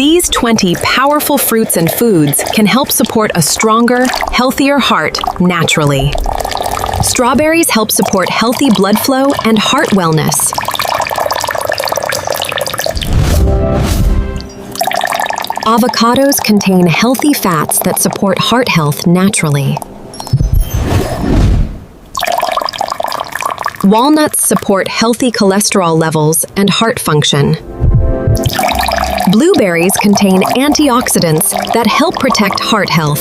These 20 powerful fruits and foods can help support a stronger, healthier heart naturally. Strawberries help support healthy blood flow and heart wellness. Avocados contain healthy fats that support heart health naturally. Walnuts support healthy cholesterol levels and heart function. Blueberries contain antioxidants that help protect heart health.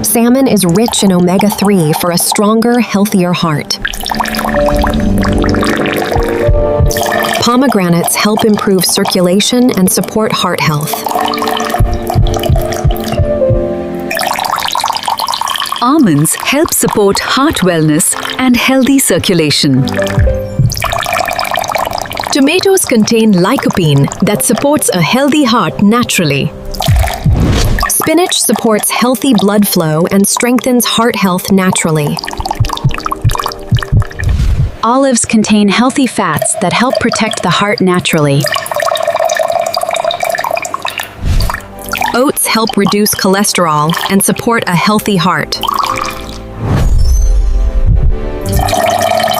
Salmon is rich in omega-3 for a stronger, healthier heart. Pomegranates help improve circulation and support heart health. Almonds help support heart wellness and healthy circulation. Tomatoes contain lycopene that supports a healthy heart naturally. Spinach supports healthy blood flow and strengthens heart health naturally. Olives contain healthy fats that help protect the heart naturally. Oats help reduce cholesterol and support a healthy heart.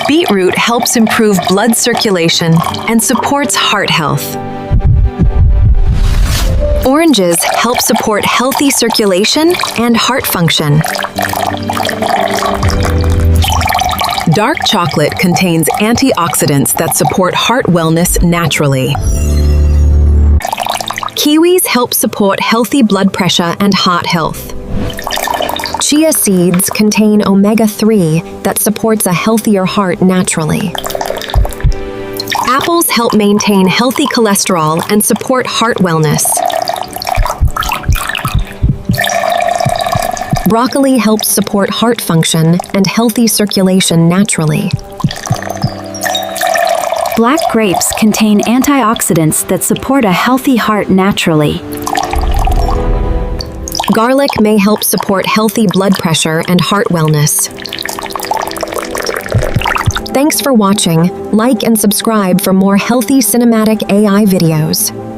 Beetroot helps improve blood circulation and supports heart health. Oranges help support healthy circulation and heart function. Dark chocolate contains antioxidants that support heart wellness naturally. Kiwis help support healthy blood pressure and heart health. Chia seeds contain omega-3 that supports a healthier heart naturally. Apples help maintain healthy cholesterol and support heart wellness. Broccoli helps support heart function and healthy circulation naturally. Black grapes contain antioxidants that support a healthy heart naturally. Garlic may help support healthy blood pressure and heart wellness. Thanks for watching. Like and subscribe for more healthy cinematic AI videos.